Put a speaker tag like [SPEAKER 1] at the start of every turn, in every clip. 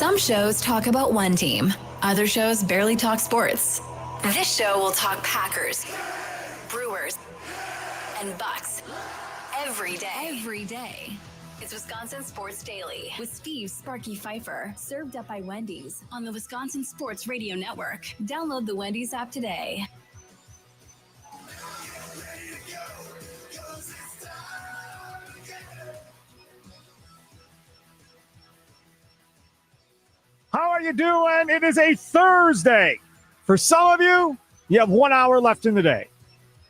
[SPEAKER 1] Some shows talk about one team. Other shows barely talk sports. This show will talk Packers, Brewers, and Bucks every day. It's Wisconsin Sports Daily with Steve Sparky Fifer, served up by Wendy's on the Wisconsin Sports Radio Network. Download the Wendy's app today.
[SPEAKER 2] How are you doing? It is a Thursday. For some of you, you have 1 hour left in the day.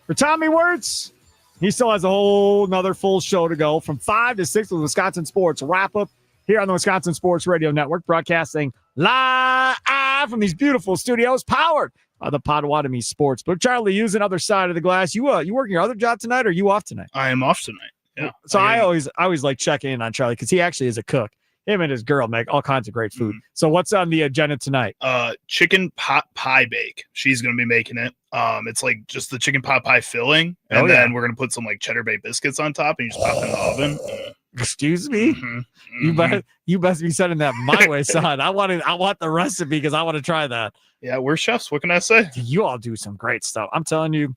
[SPEAKER 2] For Tommy Wirtz, he still has a whole nother full show to go from 5 to 6 with Wisconsin Sports Wrap-Up here on the Wisconsin Sports Radio Network, broadcasting live from these beautiful studios, powered by the Potawatomi Sportsbook. Charlie, you the other side of the glass. You working your other job tonight, or are you off tonight?
[SPEAKER 3] I am off tonight. Yeah.
[SPEAKER 2] So I always like checking in on Charlie because he actually is a cook. Him and his girl make all kinds of great food. So what's on the agenda tonight?
[SPEAKER 3] Chicken pot pie bake. She's going to be making it. It's like just the chicken pot pie filling. And then we're going to put some like cheddar bay biscuits on top and you just pop it in the oven.
[SPEAKER 2] Excuse me? You best be sending that my way, son. I want the recipe because I want to try that.
[SPEAKER 3] Yeah, we're chefs. What can I say?
[SPEAKER 2] You all do some great stuff. I'm telling you,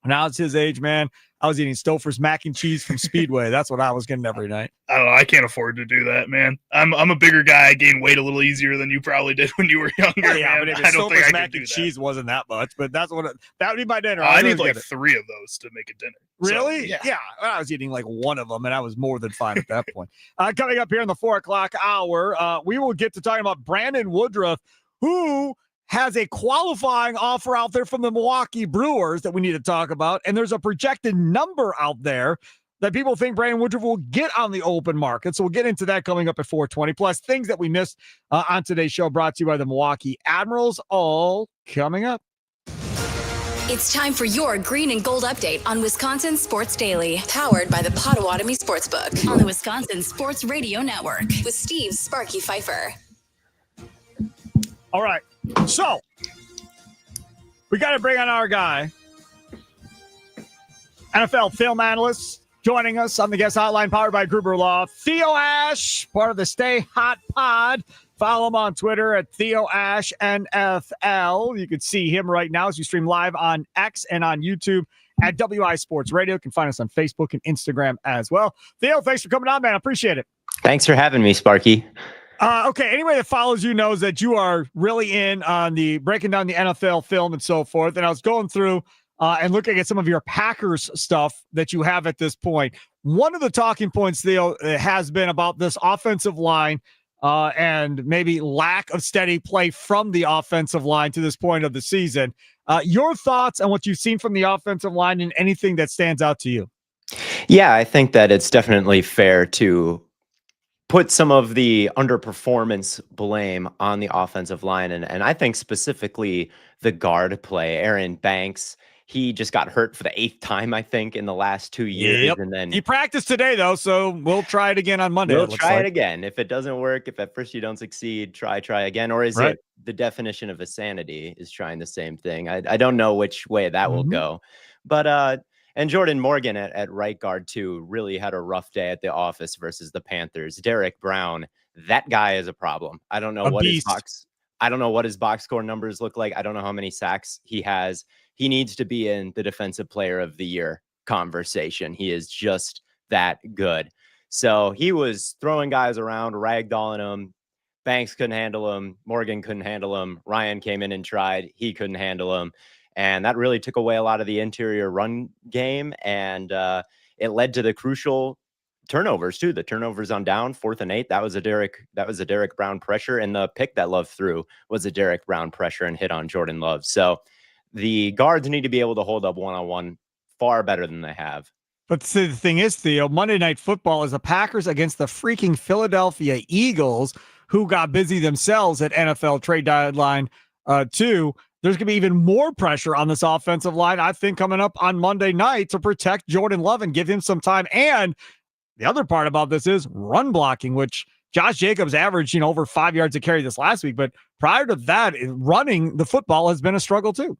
[SPEAKER 2] when I was his age, man, I was eating Stouffer's mac and cheese from Speedway. That's what I was getting every night.
[SPEAKER 3] I don't know. I can't afford to do that, man. I'm a bigger guy. I gained weight a little easier than you probably did when you were younger.
[SPEAKER 2] Yeah,
[SPEAKER 3] man.
[SPEAKER 2] but Stouffer's mac and cheese wasn't that much, but that would be my dinner.
[SPEAKER 3] I need like 3 of those to make a dinner.
[SPEAKER 2] Really?
[SPEAKER 3] So,
[SPEAKER 2] yeah. I was eating like 1 of them, and I was more than fine at that point. Coming up here in the 4 o'clock hour, we will get to talking about Brandon Woodruff, who has a qualifying offer out there from the Milwaukee Brewers that we need to talk about. And there's a projected number out there that people think Brandon Woodruff will get on the open market. So we'll get into that coming up at 4:20. Plus things that we missed on today's show, brought to you by the Milwaukee Admirals, all coming up.
[SPEAKER 1] It's time for your green and gold update on Wisconsin Sports Daily, powered by the Potawatomi Sportsbook on the Wisconsin Sports Radio Network with Steve Sparky Fifer.
[SPEAKER 2] All right. So, we got to bring on our guy, NFL film analyst, joining us on the guest hotline powered by Gruber Law, Theo Ash, part of the Stay Hot Pod. Follow him on Twitter at Theo Ash NFL. You can see him right now as we stream live on X and on YouTube at WI Sports Radio. You can find us on Facebook and Instagram as well. Theo, thanks for coming on, man. I appreciate it.
[SPEAKER 4] Thanks for having me, Sparky.
[SPEAKER 2] Okay, anybody that follows you knows that you are really in on the breaking down the NFL film and so forth. And I was going through and looking at some of your Packers stuff that you have at this point. One of the talking points, Theo, has been about this offensive line and maybe lack of steady play from the offensive line to this point of the season. Your thoughts on what you've seen from the offensive line and anything that stands out to you?
[SPEAKER 4] Yeah, I think that it's definitely fair to put some of the underperformance blame on the offensive line. And I think specifically the guard play. Aaron Banks, he just got hurt for the 8th time, I think, in the last 2 years.
[SPEAKER 2] Yep.
[SPEAKER 4] And then
[SPEAKER 2] he practiced today, though, so we'll try it again on Monday.
[SPEAKER 4] We'll try it again. If it doesn't work, if at first you don't succeed, try again. Or is it the definition of insanity is trying the same thing? I don't know which way that will go. But and Jordan Morgan at right guard, too, really had a rough day at the office versus the Panthers. Derek Brown, that guy is a problem. I don't know what his box score numbers look like. I don't know how many sacks he has. He needs to be in the Defensive Player of the Year conversation. He is just that good. So he was throwing guys around, ragdolling them. Banks couldn't handle him. Morgan couldn't handle him. Ryan came in and tried. He couldn't handle him. And that really took away a lot of the interior run game. And it led to the crucial turnovers too. The turnovers on down, 4th and 8. That was a Derek Brown pressure. And the pick that Love threw was a Derek Brown pressure and hit on Jordan Love. So the guards need to be able to hold up one-on-one far better than they have.
[SPEAKER 2] But the thing is, Theo, Monday Night Football is the Packers against the freaking Philadelphia Eagles, who got busy themselves at NFL trade deadline too. There's going to be even more pressure on this offensive line, I think, coming up on Monday night to protect Jordan Love and give him some time. And the other part about this is run blocking, which Josh Jacobs averaged, over 5 yards a carry this last week. But prior to that, running the football has been a struggle too.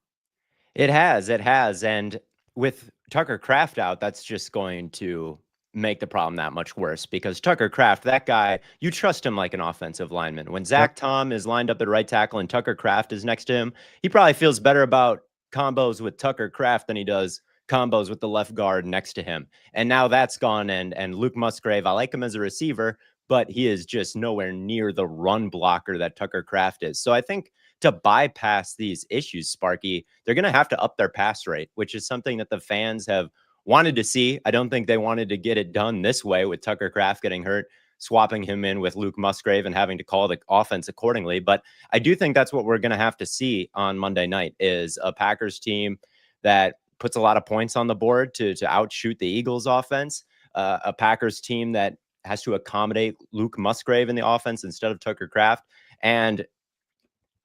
[SPEAKER 4] It has. And with Tucker Kraft out, that's just going to make the problem that much worse, because Tucker Kraft, that guy, you trust him like an offensive lineman. When Zach Tom is lined up at right tackle and Tucker Kraft is next to him, he probably feels better about combos with Tucker Kraft than he does combos with the left guard next to him. And now that's gone. And Luke Musgrave, I like him as a receiver, but he is just nowhere near the run blocker that Tucker Kraft is. So I think to bypass these issues, Sparky, they're going to have to up their pass rate, which is something that the fans have wanted to see. I don't think they wanted to get it done this way with Tucker Kraft getting hurt, swapping him in with Luke Musgrave and having to call the offense accordingly. But I do think that's what we're going to have to see on Monday night, is a Packers team that puts a lot of points on the board to outshoot the Eagles offense, a Packers team that has to accommodate Luke Musgrave in the offense instead of Tucker Kraft, and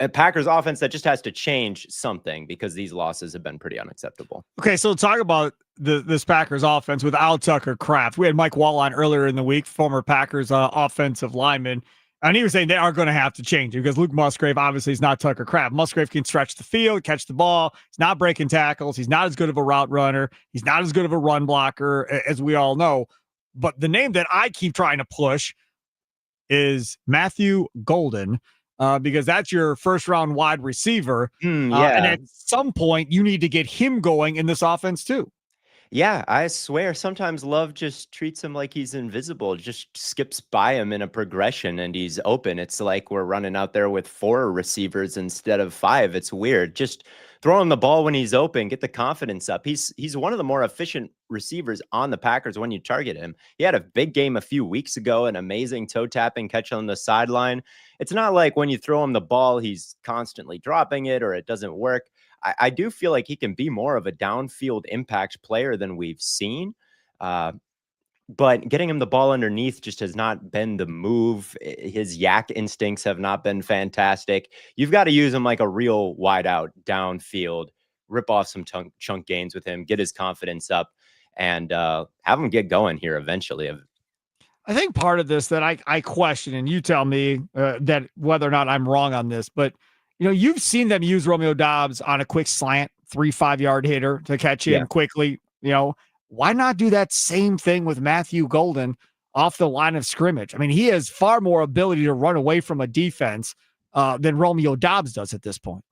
[SPEAKER 4] a Packers offense that just has to change something, because these losses have been pretty unacceptable.
[SPEAKER 2] Okay, so talk about this Packers offense without Tucker Kraft. We had Mike Wall on earlier in the week, former Packers offensive lineman, and he was saying they are going to have to change it, because Luke Musgrave obviously is not Tucker Kraft. Musgrave can stretch the field, catch the ball. He's not breaking tackles. He's not as good of a route runner. He's not as good of a run blocker, as we all know. But the name that I keep trying to push is Matthew Golden, because that's your first round wide receiver. And at some point you need to get him going in this offense too.
[SPEAKER 4] Yeah, I swear sometimes Love just treats him like he's invisible, just skips by him in a progression and he's open. It's like we're running out there with 4 receivers instead of 5. It's weird. Just throw him the ball when he's open, get the confidence up. He's one of the more efficient receivers on the Packers when you target him. He had a big game a few weeks ago, an amazing toe tapping catch on the sideline. It's not like when you throw him the ball, he's constantly dropping it or it doesn't work. I do feel like he can be more of a downfield impact player than we've seen. But getting him the ball underneath just has not been the move. His yak instincts have not been fantastic. You've got to use him like a real wideout downfield, rip off some chunk gains with him, get his confidence up, and have him get going here eventually.
[SPEAKER 2] I think part of this that I question, and you tell me that whether or not I'm wrong on this, but you've seen them use Romeo Doubs on a quick slant, 3-5 yard hitter to catch him quickly. Why not do that same thing with Matthew Golden off the line of scrimmage? I mean, he has far more ability to run away from a defense than Romeo Doubs does at this point.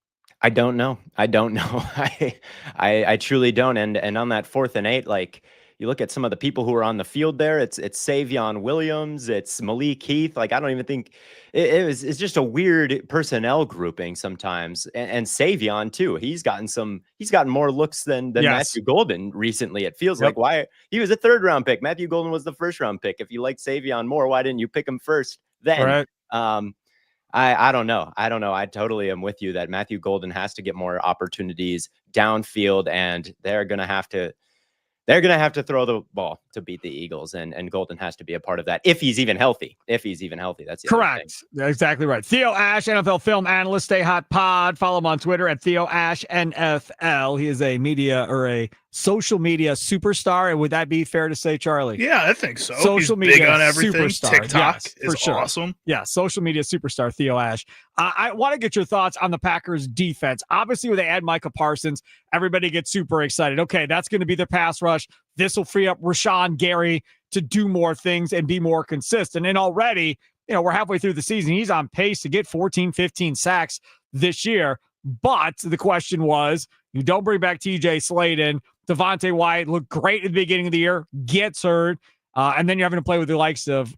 [SPEAKER 4] I don't know. I truly don't. And on that 4th and 8, like, you look at some of the people who are on the field there, it's Savion Williams, it's Malik Heath. Like, I don't even think it's just a weird personnel grouping sometimes. And Savion too. He's gotten more looks than Matthew Golden recently. It feels like, why he was a 3rd round pick. Matthew Golden was the 1st round pick. If you like Savion more, why didn't you pick him first then?
[SPEAKER 2] Right.
[SPEAKER 4] I don't know. I totally am with you that Matthew Golden has to get more opportunities downfield, and they're going to have to throw the ball to beat the Eagles, and Golden has to be a part of that if he's even healthy. That's the
[SPEAKER 2] correct. Exactly right. Theo Ash, NFL film analyst, Stay Hot Pod. Follow him on Twitter at Theo Ash NFL. He is a media or a social media superstar. And would that be fair to say, Charlie?
[SPEAKER 3] Yeah, I think so.
[SPEAKER 2] Social
[SPEAKER 3] He's
[SPEAKER 2] media
[SPEAKER 3] big on everything.
[SPEAKER 2] superstar.
[SPEAKER 3] TikTok
[SPEAKER 2] Yes,
[SPEAKER 3] is
[SPEAKER 2] for sure.
[SPEAKER 3] awesome.
[SPEAKER 2] Yeah, social media superstar Theo Ash. I want to get your thoughts on the Packers defense. Obviously, when they add Micah Parsons, everybody gets super excited. Okay, that's going to be the pass rush. This will free up Rashawn Gary to do more things and be more consistent. And already, we're halfway through the season. He's on pace to get 14, 15 sacks this year. But the question was, you don't bring back TJ Sladen. Devontae Wyatt looked great at the beginning of the year, gets hurt. And then you're having to play with the likes of,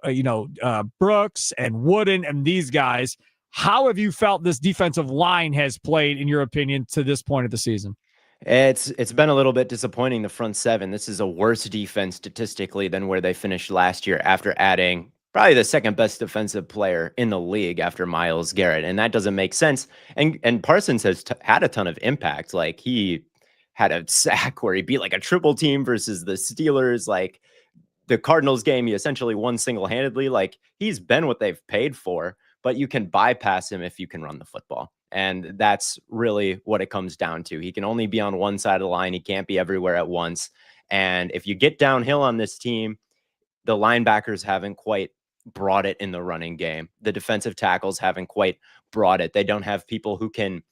[SPEAKER 2] Brooks and Wooden and these guys. How have you felt this defensive line has played, in your opinion, to this point of the season?
[SPEAKER 4] It's been a little bit disappointing, the front 7. This is a worse defense statistically than where they finished last year after adding probably the 2nd best defensive player in the league after Myles Garrett. And that doesn't make sense. And Parsons has had a ton of impact. Like, he had a sack where he beat like a triple team versus the Steelers. Like, the Cardinals game, he essentially won single-handedly. Like, he's been what they've paid for, but you can bypass him if you can run the football. And that's really what it comes down to. He can only be on one side of the line. He can't be everywhere at once. And if you get downhill on this team, the linebackers haven't quite brought it in the running game. The defensive tackles haven't quite brought it. They don't have people who can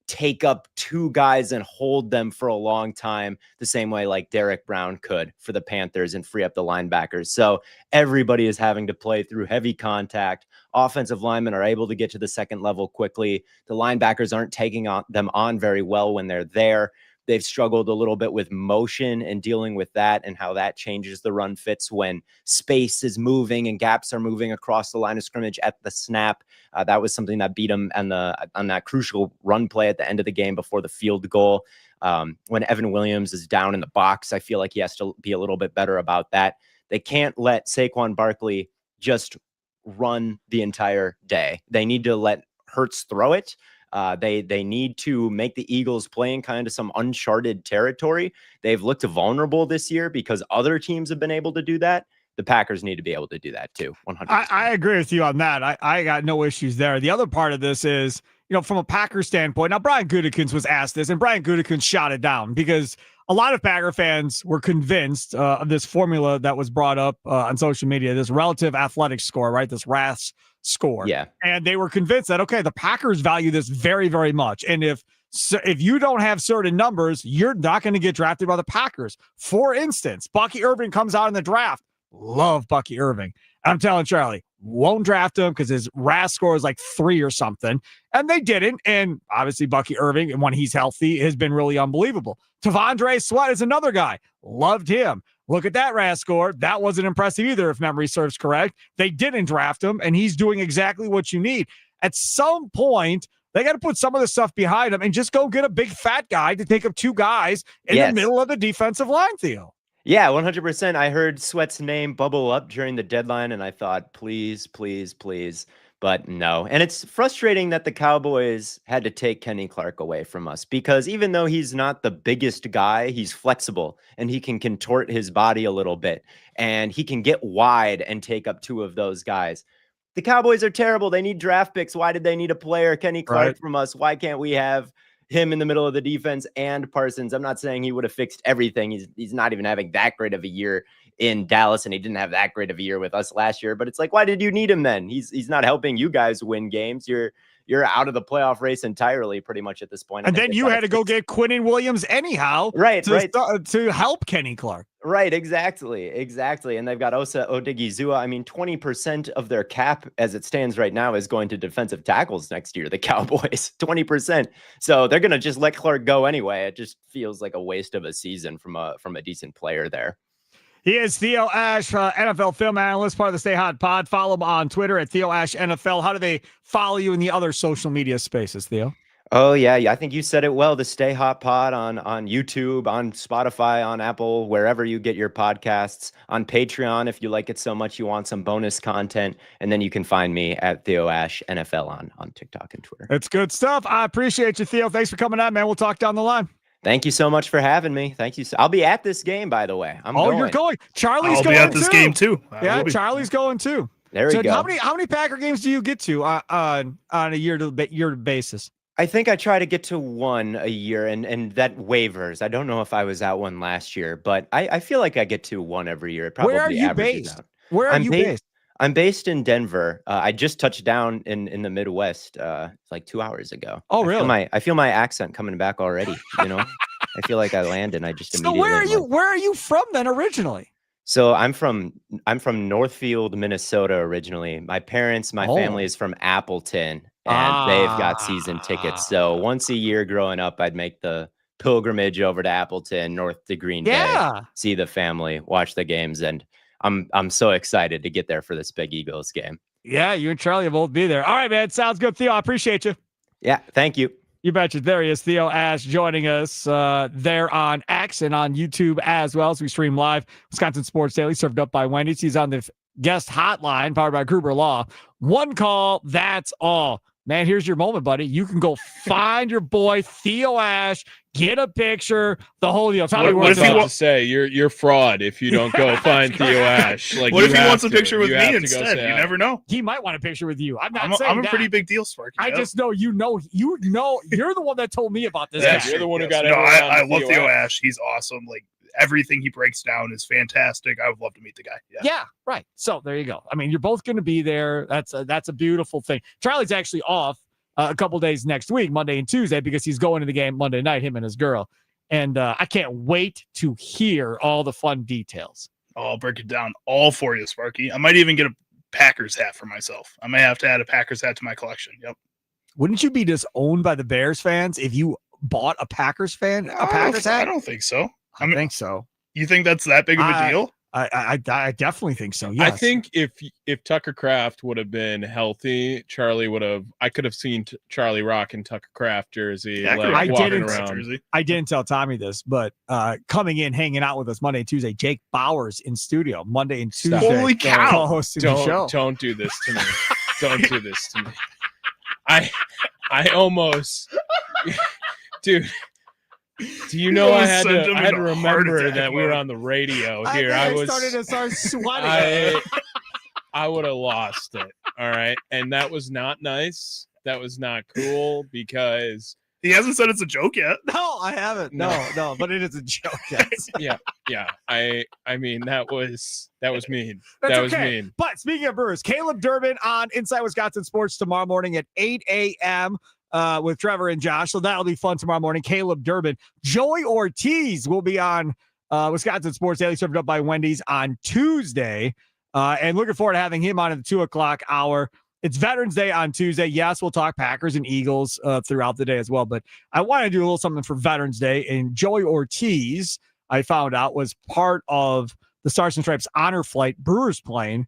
[SPEAKER 4] take up two guys and hold them for a long time, the same way like Derek Brown could for the Panthers and free up the linebackers. So everybody is having to play through heavy contact. Offensive linemen are able to get to the second level quickly. The linebackers aren't taking them on very well when they're there. They've struggled a little bit with motion and dealing with that and how that changes the run fits when space is moving and gaps are moving across the line of scrimmage at the snap. That was something that beat them on that crucial run play at the end of the game before the field goal. When Evan Williams is down in the box, I feel like he has to be a little bit better about that. They can't let Saquon Barkley just run the entire day. They need to let Hurts throw it. They need to make the Eagles play in kind of some uncharted territory. They've looked vulnerable this year because other teams have been able to do that. The Packers need to be able to do that too. 100%.
[SPEAKER 2] I agree with you on that. I got no issues there. The other part of this is, from a Packer standpoint, now Brian Gutekunst was asked this, and Brian Gutekunst shot it down because a lot of Packer fans were convinced of this formula that was brought up on social media, this relative athletic score, right? This RAS score.
[SPEAKER 4] Yeah.
[SPEAKER 2] And they were convinced that, okay, the Packers value this very, very much. And if you don't have certain numbers, you're not going to get drafted by the Packers. For instance, Bucky Irving comes out in the draft. Love Bucky Irving. I'm telling Charlie, won't draft him because his RAS score is like 3 or something. And they didn't. And obviously Bucky Irving, when he's healthy, has been really unbelievable. Tavondre Sweat is another guy. Loved him. Look at that RAS score. That wasn't impressive either, if memory serves correct. They didn't draft him, and he's doing exactly what you need. At some point, they got to put some of the stuff behind him and just go get a big fat guy to take up two guys in the middle of the defensive line, Theo.
[SPEAKER 4] Yeah, 100%. I heard Sweat's name bubble up during the deadline, and I thought, please, please, please. But no. And it's frustrating that the Cowboys had to take Kenny Clark away from us because even though he's not the biggest guy, he's flexible and he can contort his body a little bit and he can get wide and take up two of those guys. The Cowboys are terrible. They need draft picks. Why did they need a player, Kenny Clark, from us? Why can't we have him in the middle of the defense and Parsons? I'm not saying he would have fixed everything. He's not even having that great of a year in Dallas, and he didn't have that great of a year with us last year. But it's like, why did you need him then? He's not helping you guys win games. You're out of the playoff race entirely, pretty much at this point.
[SPEAKER 2] And then you had to go get Quinnen Williams anyhow,
[SPEAKER 4] right?
[SPEAKER 2] To help Kenny Clark.
[SPEAKER 4] Right, exactly. And they've got Osa Odigizua. I mean, 20% of their cap as it stands right now is going to defensive tackles next year, the Cowboys, 20%. So they're going to just let Clark go anyway. It just feels like a waste of a season from a decent player there.
[SPEAKER 2] He is Theo Ash, NFL film analyst, part of the Stay Hot Pod. Follow him on Twitter at Theo Ash NFL. How do they follow you in the other social media spaces, Theo?
[SPEAKER 4] Oh, yeah. I think you said it well. The Stay Hot Pod on YouTube, on Spotify, on Apple, wherever you get your podcasts, on Patreon if you like it so much you want some bonus content. And then you can find me at Theo Ash NFL on TikTok and Twitter.
[SPEAKER 2] It's good stuff. I appreciate you, Theo. Thanks for coming on, man. We'll talk down the line.
[SPEAKER 4] Thank you so much for having me. Thank you. I'll be at this game, by the way.
[SPEAKER 2] You're going. Charlie's
[SPEAKER 3] I'll
[SPEAKER 2] going
[SPEAKER 3] be at this game too.
[SPEAKER 2] Yeah, Charlie's going too.
[SPEAKER 4] There we go.
[SPEAKER 2] How many Packer games do you get to on a year basis?
[SPEAKER 4] I think I try to get to one a year, and that wavers. I don't know if I was at one last year, but I feel like I get to one every year. It probably
[SPEAKER 2] Where are you based? Where are you based?
[SPEAKER 4] I'm based in Denver. I just touched down in the Midwest like 2 hours ago.
[SPEAKER 2] Oh, really?
[SPEAKER 4] I feel my accent coming back already. I feel like I landed and I just immediately.
[SPEAKER 2] So where are you from then originally?
[SPEAKER 4] So I'm from Northfield, Minnesota originally. My family is from Appleton, and they've got season tickets. So once a year growing up, I'd make the pilgrimage over to Appleton, north to Green Bay, see the family, watch the games, and I'm so excited to get there for this big Eagles game.
[SPEAKER 2] Yeah, you and Charlie will both be there. All right, man. Sounds good, Theo. I appreciate you.
[SPEAKER 4] Yeah, thank you.
[SPEAKER 2] You betcha. There he is, Theo Ash, joining us there on X and on YouTube as well as we stream live. Wisconsin Sports Daily, served up by Wendy's. He's on the guest hotline, powered by Gruber Law. One call, that's all. Man, here's your moment, buddy. You can go find your boy, Theo Ash, get a picture, the whole deal.
[SPEAKER 5] What if he wants to say you're fraud if you don't go find Theo Ash? Like,
[SPEAKER 3] what if he wants a picture with me instead? You never know.
[SPEAKER 2] He might want a picture with you. I'm
[SPEAKER 3] a pretty big deal, Sparky.
[SPEAKER 2] I just know you're the one that told me about this.
[SPEAKER 5] Yeah, you're the one who got it.
[SPEAKER 3] No, I love Theo Ash. He's awesome. Like, everything he breaks down is fantastic. I would love to meet the guy.
[SPEAKER 2] Yeah, right. So there you go. I mean, you're both going to be there. That's a beautiful thing. Charlie's actually off a couple days next week, Monday and Tuesday, because he's going to the game Monday night, him and his girl. And I can't wait to hear all the fun details.
[SPEAKER 3] I'll break it down all for you, Sparky. I might even get a Packers hat for myself. I may have to add a Packers hat to my collection. Yep.
[SPEAKER 2] Wouldn't you be disowned by the Bears fans if you bought a Packers hat?
[SPEAKER 3] I don't think so.
[SPEAKER 2] I think so.
[SPEAKER 3] You think that's that big of a deal?
[SPEAKER 2] I definitely think so. Yes.
[SPEAKER 5] I think if Tucker Kraft would have been healthy, I could have seen Charlie Rock in Tucker Kraft jersey.
[SPEAKER 3] Yeah,
[SPEAKER 5] walking around.
[SPEAKER 2] I didn't tell Tommy this, but coming in, hanging out with us Monday and Tuesday, Jake Bowers in studio Monday and Tuesday.
[SPEAKER 3] Holy cow!
[SPEAKER 2] Co-hosting the show.
[SPEAKER 5] Don't do this to me. Don't do this to me. I almost, dude. Do you know I had to remember that we were on the radio here? I started to start sweating. I would have lost it. All right, and that was not nice. That was not cool because
[SPEAKER 3] he hasn't said it's a joke yet.
[SPEAKER 2] No, I haven't. No, but it is a joke. Yes.
[SPEAKER 5] Yeah. I mean that was mean.
[SPEAKER 2] That's
[SPEAKER 5] that was
[SPEAKER 2] okay.
[SPEAKER 5] mean.
[SPEAKER 2] But speaking of Brewers, Caleb Durbin on Inside Wisconsin Sports tomorrow morning at 8 a.m. With Trevor and Josh. So that'll be fun tomorrow morning. Caleb Durbin. Joey Ortiz will be on Wisconsin Sports Daily, served up by Wendy's on Tuesday. And looking forward to having him on at the 2 o'clock hour. It's Veterans Day on Tuesday. Yes, we'll talk Packers and Eagles throughout the day as well. But I want to do a little something for Veterans Day. And Joey Ortiz, I found out, was part of the Stars and Stripes honor flight Brewers plane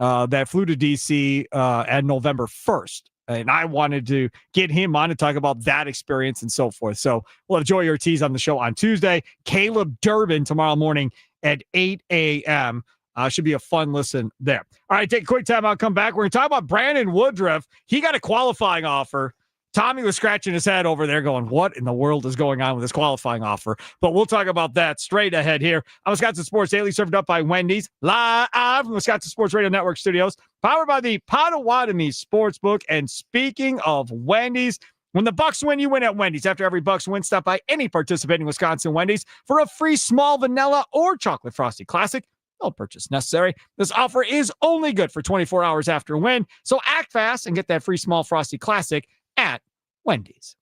[SPEAKER 2] that flew to D.C. on November 1st. And I wanted to get him on to talk about that experience and so forth. So we'll have Joey Ortiz on the show on Tuesday. Caleb Durbin tomorrow morning at 8 a.m. Should be a fun listen there. All right, take a quick time. I'll come back. We're going to talk about Brandon Woodruff. He got a qualifying offer. Tommy was scratching his head over there going, what in the world is going on with this qualifying offer? But we'll talk about that straight ahead here on Wisconsin Sports Daily, served up by Wendy's, live from Wisconsin Sports Radio Network studios, powered by the Potawatomi Sportsbook. And speaking of Wendy's, when the Bucks win, you win at Wendy's. After every Bucks win, stop by any participating Wisconsin Wendy's for a free small vanilla or chocolate frosty classic. No purchase necessary. This offer is only good for 24 hours after a win. So act fast and get that free small frosty classic at Wendy's.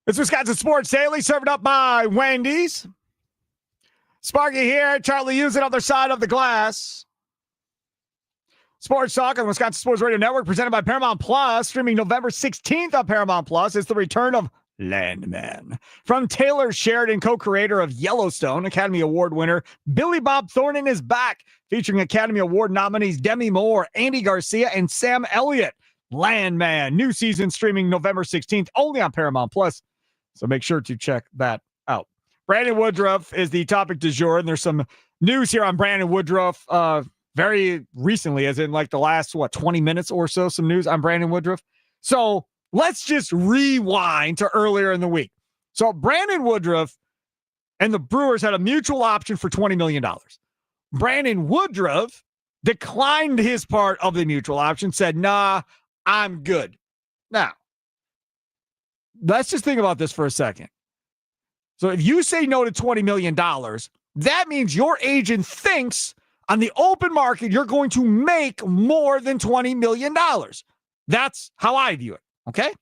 [SPEAKER 2] It's Wisconsin Sports Daily, served up by Wendy's. Sparky here, Charlie Hughes on the other side of the glass. Sports Talk on the Wisconsin Sports Radio Network, presented by Paramount Plus, streaming November 16th on Paramount Plus. It's the return of Landman. From Taylor Sheridan, co-creator of Yellowstone, Academy Award winner Billy Bob Thornton is back, featuring Academy Award nominees Demi Moore, Andy Garcia, and Sam Elliott. Landman, new season streaming November 16th, only on Paramount Plus. So make sure to check that out. Brandon Woodruff is the topic du jour, and there's some news here on Brandon Woodruff very recently, as in like the last, 20 minutes or so, some news on Brandon Woodruff. So let's just rewind to earlier in the week. So Brandon Woodruff and the Brewers had a mutual option for $20 million. Brandon Woodruff declined his part of the mutual option, said, nah, I'm good. Now, let's just think about this for a second. So if you say no to $20 million, that means your agent thinks on the open market you're going to make more than $20 million. That's how I view it, okay?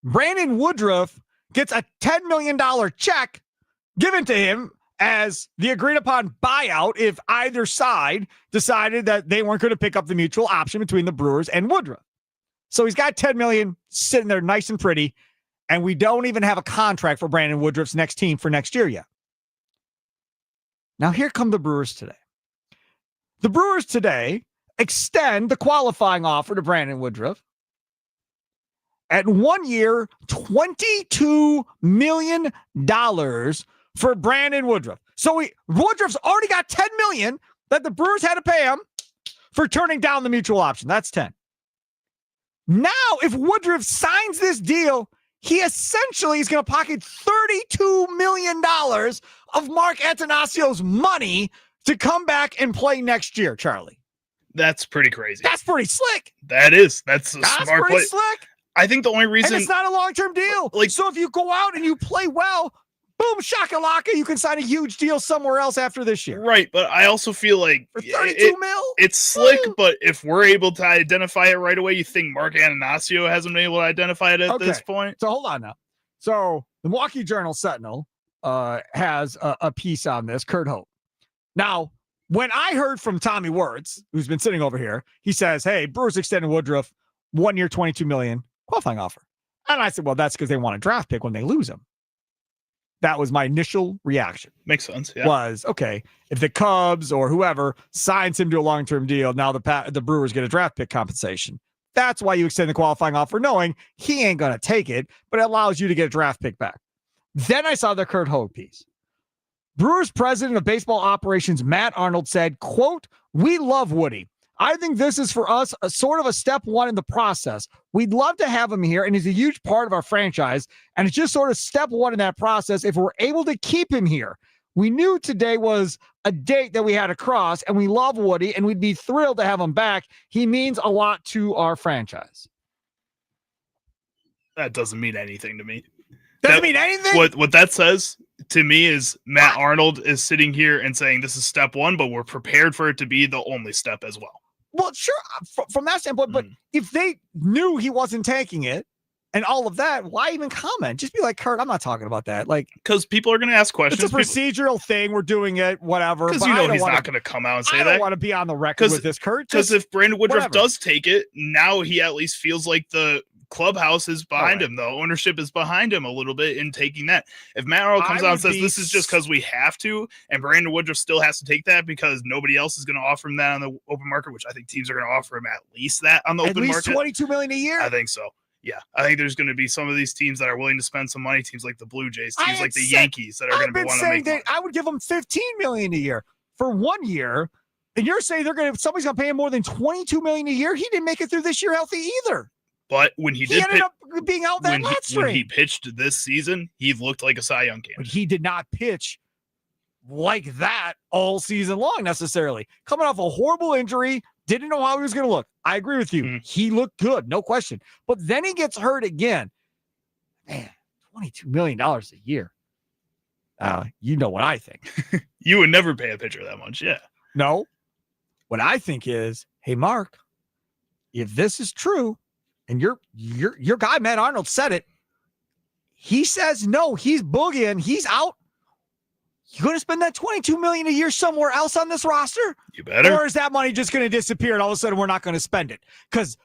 [SPEAKER 2] Brandon Woodruff gets a $10 million check given to him as the agreed-upon buyout if either side decided that they weren't going to pick up the mutual option between the Brewers and Woodruff. So he's got $10 million sitting there nice and pretty, and we don't even have a contract for Brandon Woodruff's next team for next year yet. Now here come the Brewers today. The Brewers today extend the qualifying offer to Brandon Woodruff at 1 year, $22 million for Brandon Woodruff. So Woodruff's already got $10 million that the Brewers had to pay him for turning down the mutual option. That's 10. Now, if Woodruff signs this deal, he essentially is going to pocket $32 million of Mark Attanasio's money to come back and play next year, Charlie.
[SPEAKER 3] That's pretty crazy.
[SPEAKER 2] That's pretty slick.
[SPEAKER 3] That is. That's a smart play.
[SPEAKER 2] Slick.
[SPEAKER 3] I think the only reason...
[SPEAKER 2] And it's not a long-term deal. So if you go out and you play well, boom, shakalaka, you can sign a huge deal somewhere else after this year.
[SPEAKER 3] Right, but I also feel like
[SPEAKER 2] for 32 mil?
[SPEAKER 3] It's slick, but if we're able to identify it right away, you think Mark Attanasio hasn't been able to identify it at this point?
[SPEAKER 2] So hold on now. So the Milwaukee Journal-Sentinel has a piece on this, Kurt Hope. Now, when I heard from Tommy Wirtz, who's been sitting over here, he says, hey, Brewers extended Woodruff 1 year, $22 million qualifying offer. And I said, well, that's because they want a draft pick when they lose him. That was my initial reaction.
[SPEAKER 3] Makes sense. Yeah.
[SPEAKER 2] Was, okay, if the Cubs or whoever signs him to a long-term deal, now the Brewers get a draft pick compensation. That's why you extend the qualifying offer, knowing he ain't going to take it, but it allows you to get a draft pick back. Then I saw the Kurt Hogue piece. Brewers president of baseball operations, Matt Arnold, said, quote, we love Woody. I think this is for us a sort of a step one in the process. We'd love to have him here, and he's a huge part of our franchise. And it's just sort of step one in that process if we're able to keep him here. We knew today was a date that we had to cross, and we love Woody, and we'd be thrilled to have him back. He means a lot to our franchise.
[SPEAKER 3] That doesn't mean anything to me.
[SPEAKER 2] Doesn't mean anything?
[SPEAKER 3] What that says to me is Matt Arnold is sitting here and saying this is step one, but we're prepared for it to be the only step as well.
[SPEAKER 2] Well, sure, from that standpoint, but if they knew he wasn't taking it and all of that, why even comment? Just be like, Kurt, I'm not talking about that. Like,
[SPEAKER 3] because people are going to ask questions.
[SPEAKER 2] It's a procedural thing. We're doing it, whatever.
[SPEAKER 3] Because you know he's not going to come out and say that.
[SPEAKER 2] I don't want to be on the record with this, Kurt.
[SPEAKER 3] Because if Brandon Woodruff does take it, now he at least feels like the clubhouse is behind him, though. Ownership is behind him a little bit in taking that. If Matt Arnold comes out and says this is just because we have to, and Brandon Woodruff still has to take that because nobody else is going to offer him that on the open market, which I think teams are going to offer him at least that on the open market.
[SPEAKER 2] At least $22 million a year?
[SPEAKER 3] I think so. Yeah, I think there's going to be some of these teams that are willing to spend some money. Teams like the Blue Jays, teams like the Yankees that are going to want to make money.
[SPEAKER 2] I would give them $15 million a year for 1 year, and you're saying somebody's going to pay him more than $22 million a year? He didn't make it through this year healthy either.
[SPEAKER 3] But when he
[SPEAKER 2] ended up being out that last string.
[SPEAKER 3] When he pitched this season, he looked like a Cy Young candidate.
[SPEAKER 2] But he did not pitch like that all season long necessarily. Coming off a horrible injury, didn't know how he was going to look. I agree with you. He looked good, no question. But then he gets hurt again. Man, $22 million a year. You know what I think.
[SPEAKER 3] You would never pay a pitcher that much, yeah.
[SPEAKER 2] No. What I think is, hey, Mark, if this is true, and your guy, Matt Arnold, said it, He says no, he's boogieing, he's out. You going to spend that $22 million a year somewhere else on this roster?
[SPEAKER 3] You better.
[SPEAKER 2] Or is that money just going to disappear and all of a sudden we're not going to spend it? Because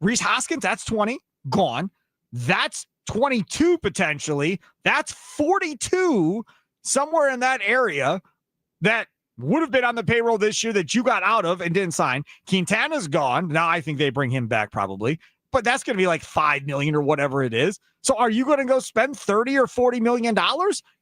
[SPEAKER 2] Reese Hoskins, that's 20, gone. That's 22 potentially. That's 42 somewhere in that area that would have been on the payroll this year that you got out of and didn't sign. Quintana's gone. Now I think they bring him back probably, but that's going to be like $5 million or whatever it is. So are you going to go spend $30 or $40 million?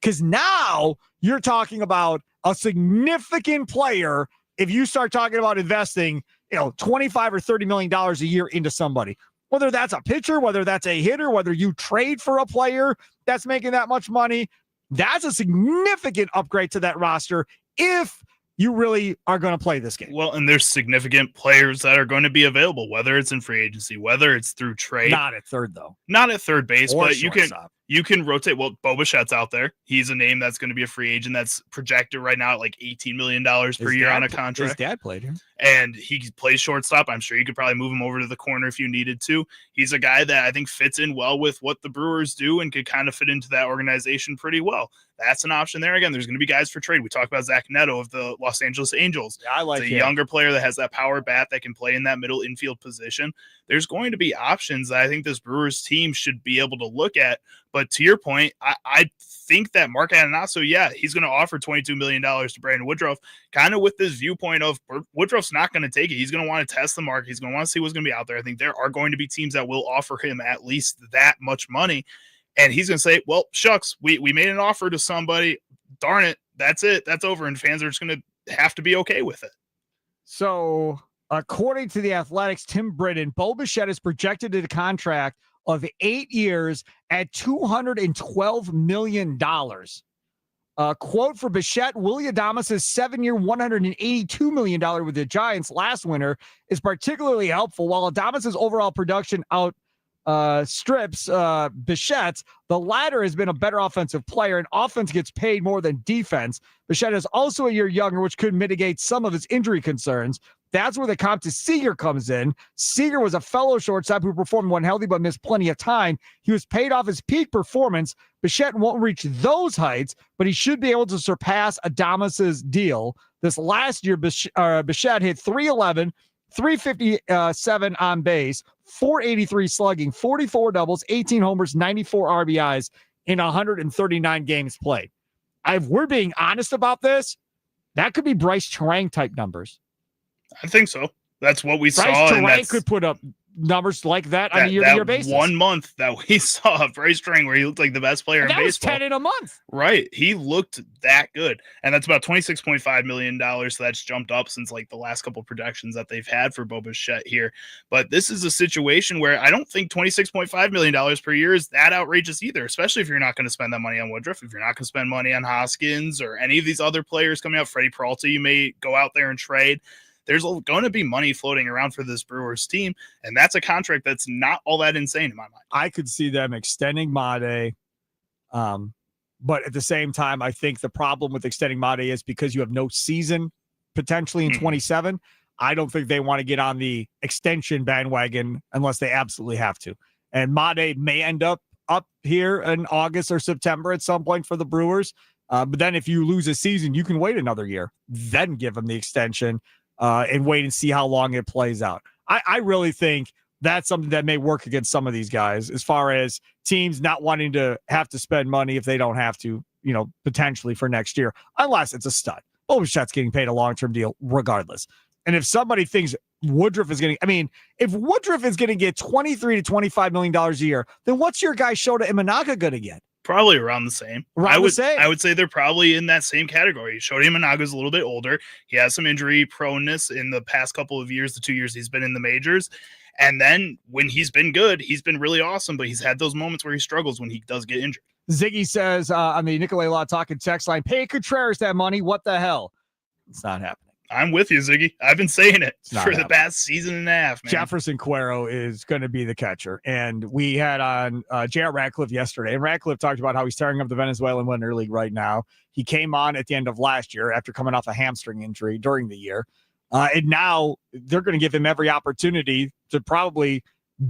[SPEAKER 2] Because now you're talking about a significant player. If you start talking about investing, $25 or $30 million a year into somebody, whether that's a pitcher, whether that's a hitter, whether you trade for a player that's making that much money, that's a significant upgrade to that roster if you really are going to play this game.
[SPEAKER 3] Well, and there's significant players that are going to be available, whether it's in free agency, whether it's through trade.
[SPEAKER 2] Not at third, though.
[SPEAKER 3] Not at third base,
[SPEAKER 2] Or
[SPEAKER 3] but
[SPEAKER 2] shortstop.
[SPEAKER 3] you can rotate. Well, Bo Bichette's out there. He's a name that's going to be a free agent that's projected right now at like $18 million per year on a contract.
[SPEAKER 2] His dad played here.
[SPEAKER 3] And he plays shortstop. I'm sure you could probably move him over to the corner if you needed to. He's a guy that I think fits in well with what the Brewers do and could kind of fit into that organization pretty well. That's an option there. Again, there's going to be guys for trade. We talked about Zach Neto of the Los Angeles Angels.
[SPEAKER 2] Yeah, I like
[SPEAKER 3] a younger player that has that power bat that can play in that middle infield position. There's going to be options that I think this Brewers team should be able to look at. But to your point, I think that Mark Adanasso, he's going to offer $22 million to Brandon Woodruff, kind of with this viewpoint of Woodruff's not going to take it. He's going to want to test the market. He's going to want to see what's going to be out there. I think there are going to be teams that will offer him at least that much money. And he's going to say, well, shucks, we made an offer to somebody. Darn it. That's it. That's over. And fans are just going to have to be okay with it.
[SPEAKER 2] So according to the Athletics, Tim Britton, Bo Bichette is projected at a contract of 8 years at $212 million. Quote for Bichette, Willy Adames' 7-year, $182 million with the Giants last winter is particularly helpful. While Adames' overall production strips Bichette's, the latter has been a better offensive player, and offense gets paid more than defense. Bichette is also a year younger, which could mitigate some of his injury concerns. That's where the comp to Seager comes in. Seager was a fellow shortstop who performed when healthy but missed plenty of time. He was paid off his peak performance. Bichette won't reach those heights, but he should be able to surpass Adames' deal. This last year, Bichette hit .311, 357 on base, 483 slugging, 44 doubles, 18 homers, 94 RBIs in 139 games played. If we're being honest about this, that could be Bryce Terang type numbers.
[SPEAKER 3] I think so. That's what we
[SPEAKER 2] Bryce
[SPEAKER 3] saw.
[SPEAKER 2] Terang could put up numbers like that on a year-to-year basis.
[SPEAKER 3] 1 month that we saw of Bryce Terang where he looked like the best player in baseball.
[SPEAKER 2] That was 10 in a month.
[SPEAKER 3] Right. He looked that good. And that's about $26.5 million. So that's jumped up since like the last couple of projections that they've had for Bo Bichette here. But this is a situation where I don't think $26.5 million per year is that outrageous either, especially if you're not going to spend that money on Woodruff, if you're not going to spend money on Hoskins or any of these other players coming out. Freddie Peralta, you may go out there and trade. There's going to be money floating around for this Brewers team, and that's a contract that's not all that insane in my mind.
[SPEAKER 2] I could see them extending Made, but at the same time, I think the problem with extending Made is because you have no season potentially in 27. I don't think they want to get on the extension bandwagon unless they absolutely have to. And Made may end up here in August or September at some point for the Brewers. But then if you lose a season, you can wait another year, then give them the extension. And wait and see how long it plays out. I really think that's something that may work against some of these guys as far as teams not wanting to have to spend money if they don't have to, potentially for next year, unless it's a stud. Bo Bichette's getting paid a long-term deal regardless. And if somebody thinks Woodruff is if Woodruff is going to get $23 to $25 million a year, then what's your guy Shota Imanaga going to get?
[SPEAKER 3] Probably around the same. I would say they're probably in that same category. Shota Imanaga's a little bit older. He has some injury proneness in the past couple of years, the 2 years he's been in the majors. And then when he's been good, he's been really awesome, but he's had those moments where he struggles when he does get injured.
[SPEAKER 2] Ziggy says on the Nicolay Law Talking text line, pay Contreras that money. What the hell? It's not happening.
[SPEAKER 3] I'm with you, Ziggy. I've been saying it for the past season and a half, man.
[SPEAKER 2] Jefferson Cuero is going to be the catcher. And we had on J.R. Ratcliffe yesterday, and Ratcliffe talked about how he's tearing up the Venezuelan Winter League right now. He came on at the end of last year after coming off a hamstring injury during the year. And now they're going to give him every opportunity to probably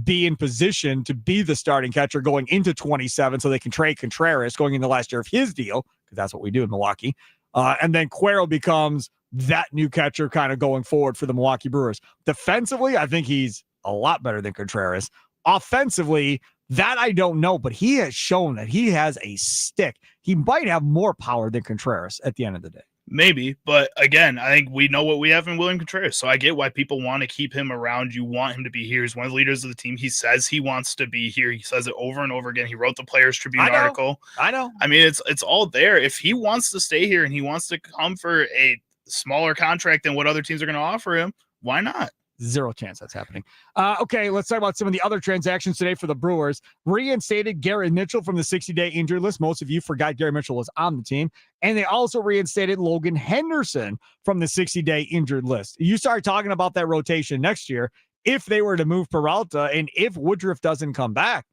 [SPEAKER 2] be in position to be the starting catcher going into 27 so they can trade Contreras going into the last year of his deal, because that's what we do in Milwaukee. And then Cuero becomes that new catcher kind of going forward for the Milwaukee Brewers. Defensively, I think he's a lot better than Contreras. Offensively, that I don't know, but he has shown that he has a stick. He might have more power than Contreras at the end of the day.
[SPEAKER 3] Maybe, but again, I think we know what we have in William Contreras, so I get why people want to keep him around. You want him to be here. He's one of the leaders of the team. He says he wants to be here. He says it over and over again. He wrote the Players Tribune article.
[SPEAKER 2] I know.
[SPEAKER 3] I mean, it's all there. If he wants to stay here and he wants to come for a smaller contract than what other teams are going to offer him, why not?
[SPEAKER 2] Zero chance that's happening. Okay, let's talk about some of the other transactions today for the Brewers. Reinstated Garrett Mitchell from the 60-day injured list. Most of you forgot Garrett Mitchell was on the team. And they also reinstated Logan Henderson from the 60-day injured list. You start talking about that rotation next year if they were to move Peralta and if Woodruff doesn't come back.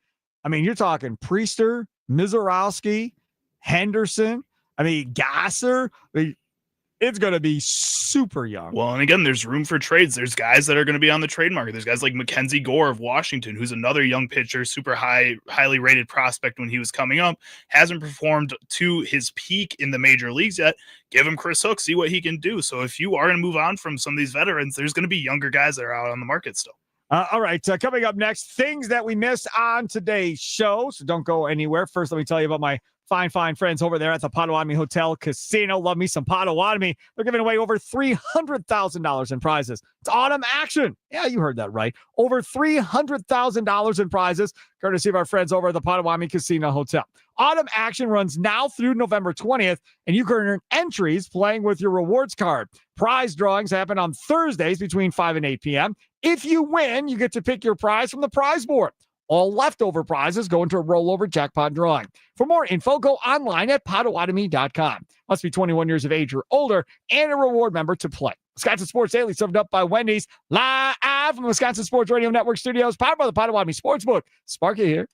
[SPEAKER 2] I mean, you're talking Priester, Mizorowski, Henderson, Gasser. It's going to be super young.
[SPEAKER 3] Well, and again, there's room for trades. There's guys that are going to be on the trade market. There's guys like Mackenzie Gore of Washington, who's another young pitcher, super highly rated prospect when he was coming up. Hasn't performed to his peak in the major leagues yet. Give him Chris Hook, see what he can do. So if you are going to move on from some of these veterans, there's going to be younger guys that are out on the market still.
[SPEAKER 2] All right, coming up next, things that we missed on today's show. So don't go anywhere. First, let me tell you about my fine friends over there at the Potawatomi Hotel Casino. Love me some Potawatomi. They're giving away over $300,000 in prizes. It's autumn action. Yeah, you heard that right. Over $300,000 in prizes, courtesy of our friends over at the Potawatomi Casino Hotel. Autumn action runs now through November 20th, and you can earn entries playing with your rewards card. Prize drawings happen on Thursdays between 5 and 8 p.m. If you win, you get to pick your prize from the prize board. All leftover prizes go into a rollover jackpot drawing. For more info, go online at Potawatomi.com. Must be 21 years of age or older and a reward member to play. Wisconsin Sports Daily, served up by Wendy's, live from the Wisconsin Sports Radio Network studios, powered by the Potawatomi Sportsbook. Sparky here.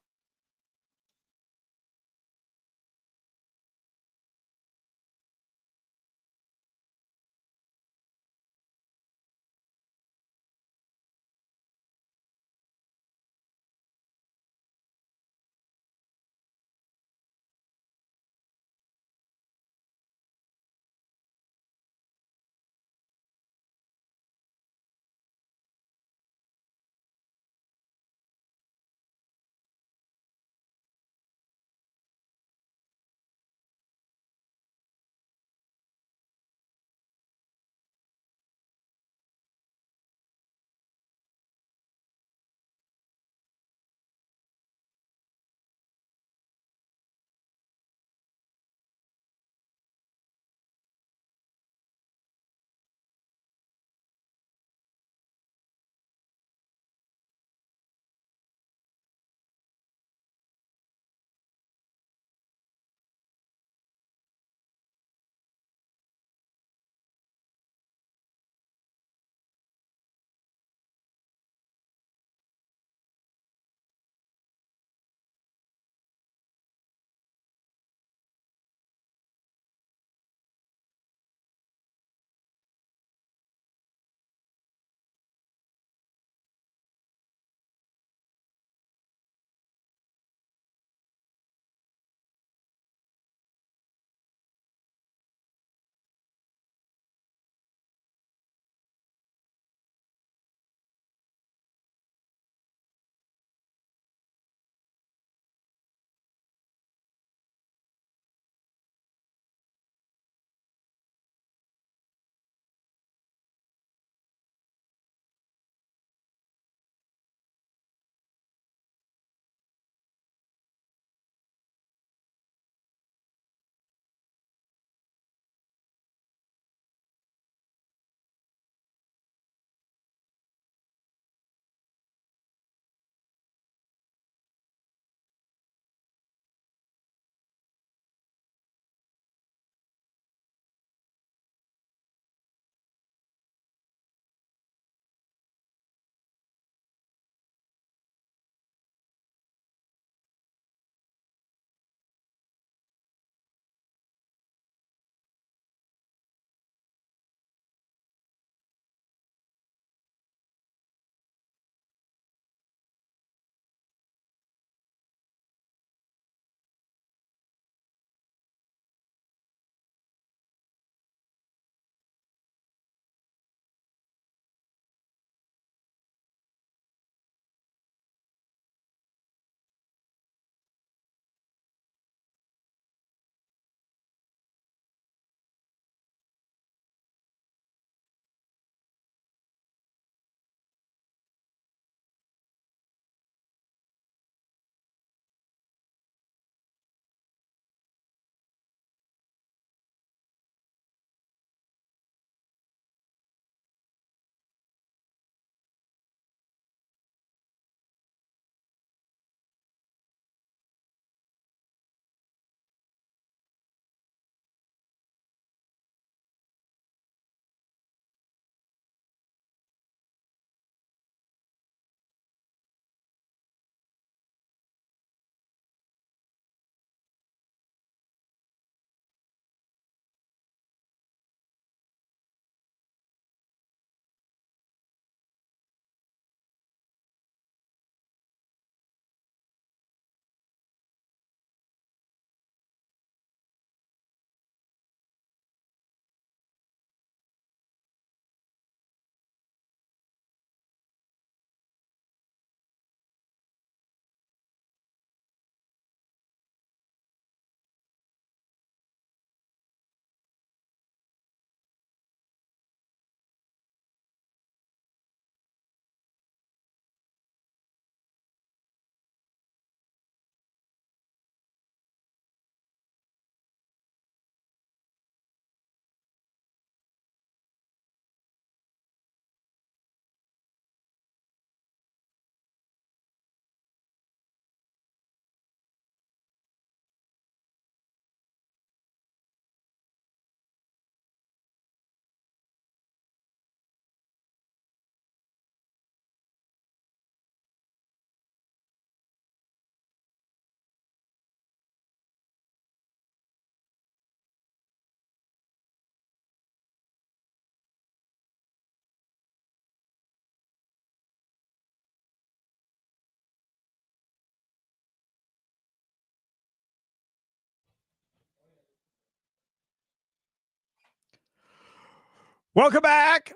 [SPEAKER 2] Welcome back.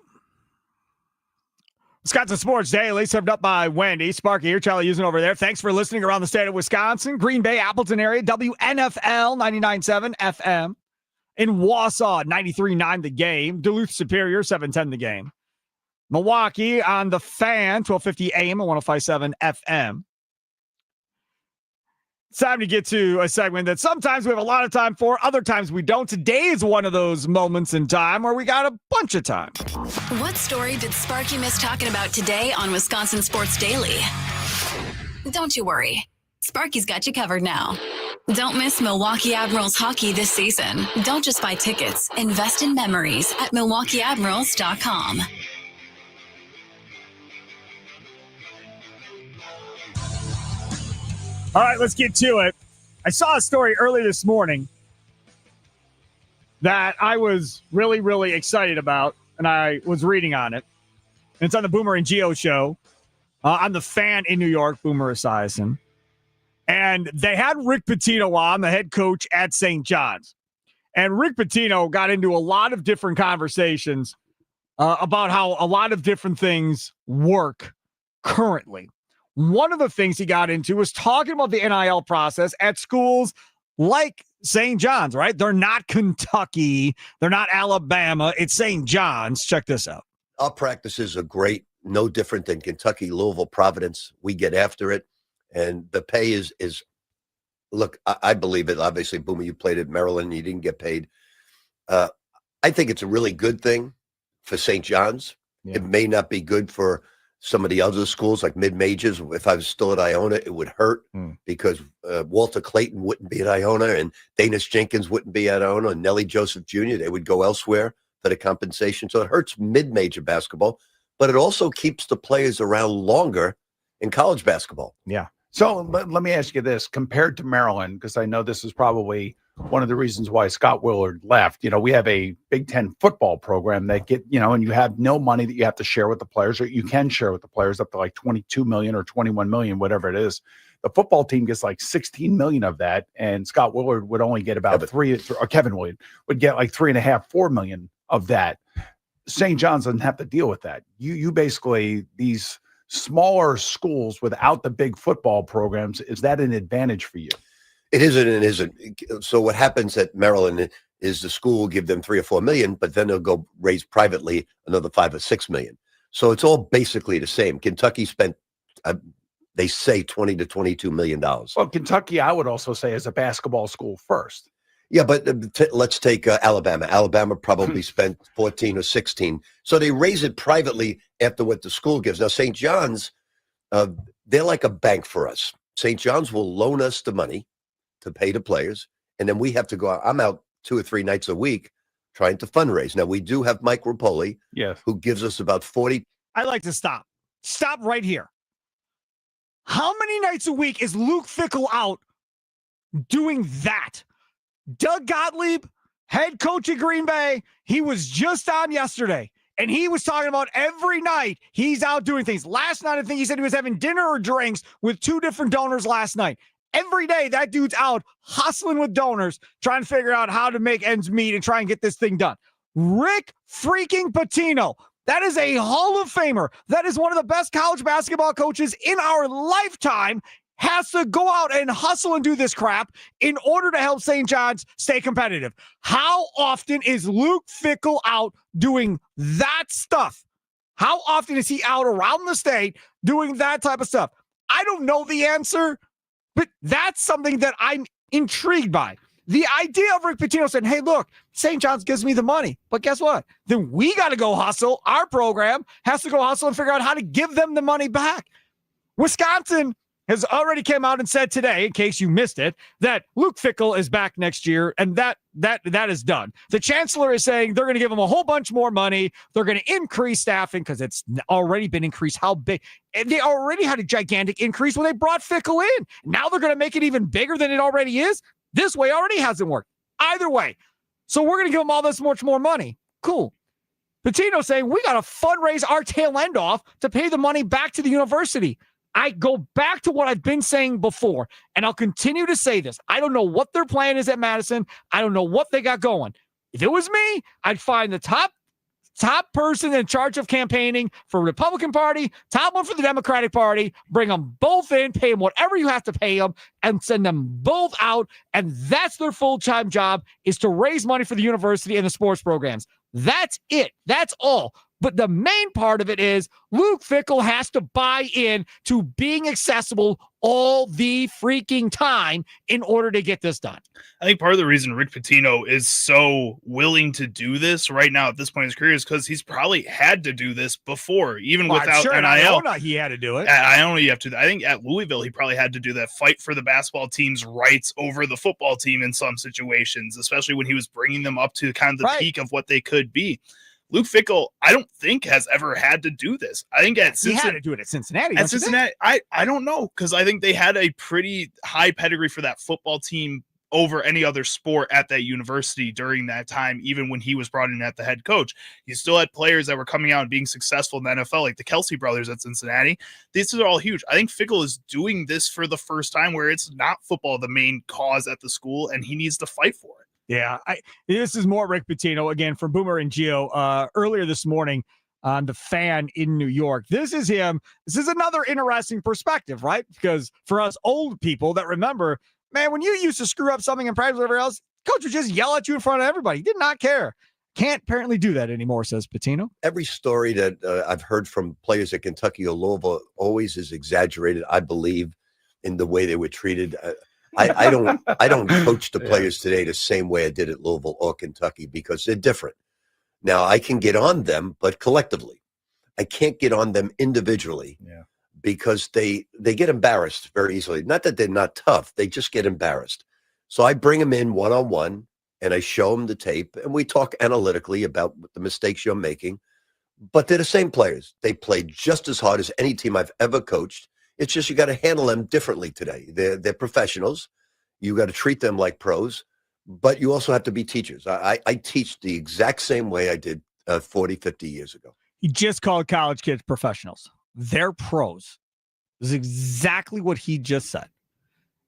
[SPEAKER 2] Wisconsin Sports Daily, served up by Wendy. Sparky here, Charlie using over there. Thanks for listening around the state of Wisconsin, Green Bay, Appleton area, WNFL 99.7 FM. In Wausau, 93.9 The Game. Duluth Superior, 710 The Game. Milwaukee on the Fan, 1250 AM and 105.7 FM. It's time to get to a segment that sometimes we have a lot of time for, other times we don't. Today is one of those moments in time where we got a bunch of time.
[SPEAKER 1] What story did Sparky miss talking about today on Wisconsin Sports Daily? Don't you worry. Sparky's got you covered now. Don't miss Milwaukee Admirals hockey this season. Don't just buy tickets. Invest in memories at MilwaukeeAdmirals.com.
[SPEAKER 2] All right, let's get to it. I saw a story early this morning that I was really, really excited about, and I was reading on it. And it's on the Boomer and Geo show on the Fan in New York, Boomer Esiason. And they had Rick Pitino on, the head coach at St. John's. And Rick Pitino got into a lot of different conversations about how a lot of different things work currently. One of the things he got into was talking about the NIL process at schools like St. John's, right? They're not Kentucky. They're not Alabama. It's St. John's. Check this out.
[SPEAKER 6] Our practices are great, no different than Kentucky, Louisville, Providence. We get after it. And the pay is look, I believe it. Obviously, Boomer, you played at Maryland. You didn't get paid. I think it's a really good thing for St. John's. Yeah. It may not be good for some of the other schools like mid-majors. If I was still at Iona, it would hurt because Walter Clayton wouldn't be at Iona and Danish Jenkins wouldn't be at Iona and Nellie Joseph Jr. They would go elsewhere for the compensation. So it hurts mid-major basketball, but it also keeps the players around longer in college basketball.
[SPEAKER 2] Yeah.
[SPEAKER 7] So let me ask you this, compared to Maryland, because I know this is probably one of the reasons why Scott Willard left. You know, we have a Big Ten football program that and you have no money that you have to share with the players, or you can share with the players up to like 22 million or 21 million, whatever it is. The football team gets like 16 million of that, and Scott Willard would only get about Kevin Willard would get like 3.5, 4 million of that. St. John's doesn't have to deal with that. You basically, these smaller schools without the big football programs, is that an advantage for you?
[SPEAKER 6] It isn't and isn't. So what happens at Maryland is the school will give them 3 or 4 million, but then they'll go raise privately another 5 or 6 million. So it's all basically the same. Kentucky spent, they say, $20 to $22 million.
[SPEAKER 7] Well, Kentucky, I would also say, is a basketball school first.
[SPEAKER 6] Yeah, but let's take Alabama. Alabama probably spent 14 or 16. So they raise it privately after what the school gives. Now, St. John's, they're like a bank for us. St. John's will loan us the money to pay the players, and then we have to go out. I'm out 2 or 3 nights a week trying to fundraise. Now, we do have Mike Rapoli, who gives us about 40.
[SPEAKER 2] I like to stop right here. How many nights a week is Luke Fickell out doing that? Doug Gottlieb, head coach at Green Bay, he was just on yesterday, and he was talking about every night he's out doing things. Last night, I think he said he was having dinner or drinks with 2 different donors last night. Every day, that dude's out hustling with donors, trying to figure out how to make ends meet and try and get this thing done. Rick freaking Pitino, that is a Hall of Famer. That is one of the best college basketball coaches in our lifetime, has to go out and hustle and do this crap in order to help St. John's stay competitive. How often is Luke Fickell out doing that stuff? How often is he out around the state doing that type of stuff? I don't know the answer, but that's something that I'm intrigued by. The idea of Rick Pitino saying, hey, look, St. John's gives me the money, but guess what? Then we got to go hustle. Our program has to go hustle and figure out how to give them the money back. Wisconsin has already came out and said today, in case you missed it, that Luke Fickell is back next year, and that is done. The chancellor is saying they're going to give him a whole bunch more money. They're going to increase staffing because it's already been increased. How big? And they already had a gigantic increase when they brought Fickell in. Now they're going to make it even bigger than it already is. This way already hasn't worked. Either way. So we're going to give them all this much more money. Cool. Pitino saying we got to fundraise our tail end off to pay the money back to the university. I go back to what I've been saying before, and I'll continue to say this. I don't know what their plan is at Madison. I don't know what they got going. If it was me, I'd find the top top person in charge of campaigning for Republican Party, top one for the Democratic Party. Bring them both in, pay them whatever you have to pay them, and send them both out. And that's their full-time job, is to raise money for the university and the sports programs. That's it. That's all. But the main part of it is Luke Fickell has to buy in to being accessible all the freaking time in order to get this done.
[SPEAKER 3] I think part of the reason Rick Pitino is so willing to do this right now at this point in his career is because he's probably had to do this before, even without
[SPEAKER 2] sure,
[SPEAKER 3] NIL.
[SPEAKER 2] Iona, he had to do it.
[SPEAKER 3] At Iona, you have to. I think at Louisville, he probably had to do that, fight for the basketball team's rights over the football team in some situations, especially when he was bringing them up to kind of the peak of what they could be. Luke Fickell, I don't think has ever had to do this. I think at Cincinnati,
[SPEAKER 2] he had to do it at Cincinnati.
[SPEAKER 3] At Cincinnati, I don't know, because I think they had a pretty high pedigree for that football team over any other sport at that university during that time, even when he was brought in at the head coach. You still had players that were coming out and being successful in the NFL, like the Kelsey brothers at Cincinnati. These are all huge. I think Fickell is doing this for the first time where it's not football the main cause at the school, and he needs to fight for it.
[SPEAKER 2] Yeah, this is more Rick Pitino again from Boomer and Gio earlier this morning on The Fan in New York. This is him. This is another interesting perspective, right? Because for us old people that remember, man, when you used to screw up something in practice or whatever else, coach would just yell at you in front of everybody. He did not care. Can't apparently do that anymore, says Pitino.
[SPEAKER 6] Every story that I've heard from players at Kentucky or Louisville always is exaggerated, I believe, in the way they were treated. I don't coach the players today the same way I did at Louisville or Kentucky because they're different. Now I can get on them, but collectively, I can't get on them individually because they get embarrassed very easily. Not that they're not tough, they just get embarrassed. So I bring them in one-on-one and I show them the tape and we talk analytically about the mistakes you're making. But they're the same players. They play just as hard as any team I've ever coached. It's just you got to handle them differently today. They're professionals. You got to treat them like pros, but you also have to be teachers. I teach the exact same way I did 40, 50 years ago.
[SPEAKER 2] He just called college kids professionals. They're pros. This is exactly what he just said.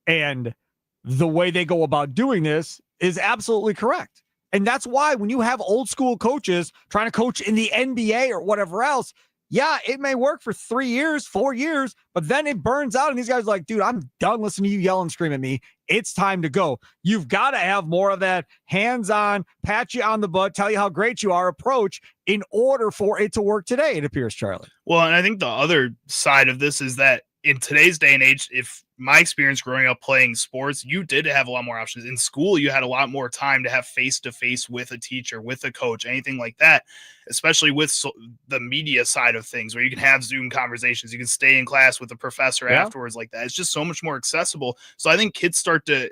[SPEAKER 2] And the way they go about doing this is absolutely correct. And that's why when you have old school coaches trying to coach in the NBA or whatever else, yeah, it may work for 3 years, 4 years, but then it burns out. And these guys are like, dude, I'm done listening to you yell and scream at me. It's time to go. You've got to have more of that hands-on, pat you on the butt, tell you how great you are approach in order for it to work today, it appears, Charlie.
[SPEAKER 3] Well, and I think the other side of this is that in today's day and age, if my experience growing up playing sports, you did have a lot more options. In school, you had a lot more time to have face-to-face with a teacher, with a coach, anything like that, especially with the media side of things where you can have Zoom conversations. You can stay in class with a professor afterwards like that. It's just so much more accessible. So I think kids start to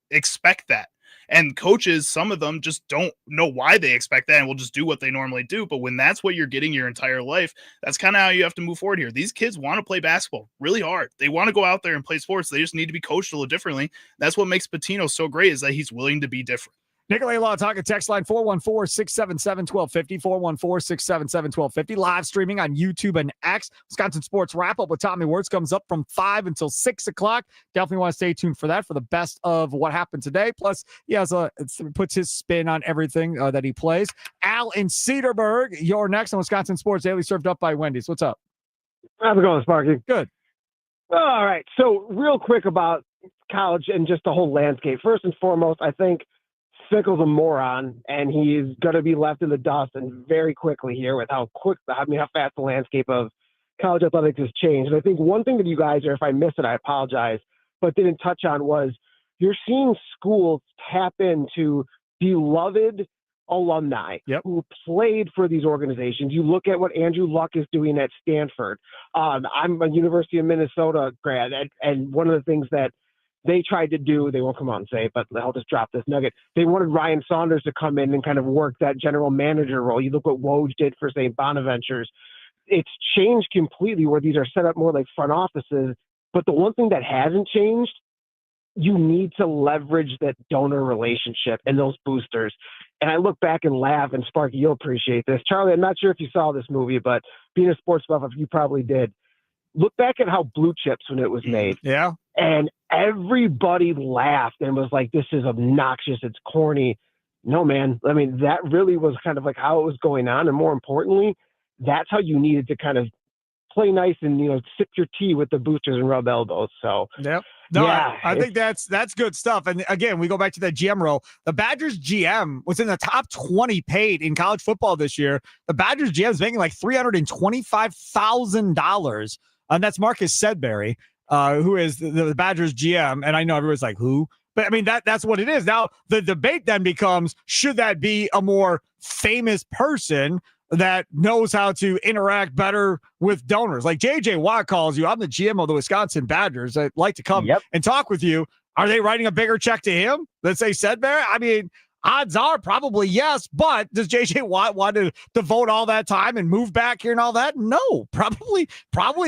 [SPEAKER 3] expect that. And coaches, some of them just don't know why they expect that and will just do what they normally do. But when that's what you're getting your entire life, that's kind of how you have to move forward here. These kids want to play basketball really hard. They want to go out there and play sports. They just need to be coached a little differently. That's what makes Pitino so great, is that he's willing to be different.
[SPEAKER 2] Nicolay Law Talk text line 414-677-1250, 414-677-1250. Live streaming on YouTube and X. Wisconsin Sports Wrap-Up with Tommy Wirtz comes up from 5 until 6 o'clock. Definitely want to stay tuned for that, for the best of what happened today. Plus, he has puts his spin on everything that he plays. Al in Cedarburg, you're next on Wisconsin Sports Daily, served up by Wendy's. What's up?
[SPEAKER 8] How's it going, Sparky?
[SPEAKER 2] Good.
[SPEAKER 8] All right. So real quick about college and just the whole landscape. First and foremost, I think Fickell's a moron, and he's going to be left in the dust and very quickly here with how fast the landscape of college athletics has changed. And I think one thing that you guys, or if I missed it, I apologize, but didn't touch on was you're seeing schools tap into beloved alumni who played for these organizations. You look at what Andrew Luck is doing at Stanford. I'm a University of Minnesota grad, and one of the things that they tried to do, they won't come out and say it, but I'll just drop this nugget. They wanted Ryan Saunders to come in and kind of work that general manager role. You look what Woj did for St. Bonaventure's. It's changed completely where these are set up more like front offices. But the one thing that hasn't changed, you need to leverage that donor relationship and those boosters. And I look back and laugh, and Sparky, you'll appreciate this. Charlie, I'm not sure if you saw this movie, but being a sports buff, you probably did. Look back at how Blue Chips, when it was made.
[SPEAKER 2] Yeah.
[SPEAKER 8] And everybody laughed and was like, this is obnoxious. It's corny. No, man. I mean, that really was kind of like how it was going on. And more importantly, that's how you needed to kind of play nice and, sip your tea with the boosters and rub elbows. So,
[SPEAKER 2] yep. No,
[SPEAKER 8] yeah,
[SPEAKER 2] I think that's good stuff. And again, we go back to that GM role. The Badgers GM was in the top 20 paid in college football this year. The Badgers GM is making like $325,000. And that's Marcus Sedbury, who is the Badgers GM. And I know everyone's like, who? But I mean, that's what it is. Now, the debate then becomes, should that be a more famous person that knows how to interact better with donors? Like JJ Watt calls you, I'm the GM of the Wisconsin Badgers. I'd like to come and talk with you. Are they writing a bigger check to him than say Sedbury? I mean, odds are probably yes, but does JJ Watt want to devote all that time and move back here and all that? No, probably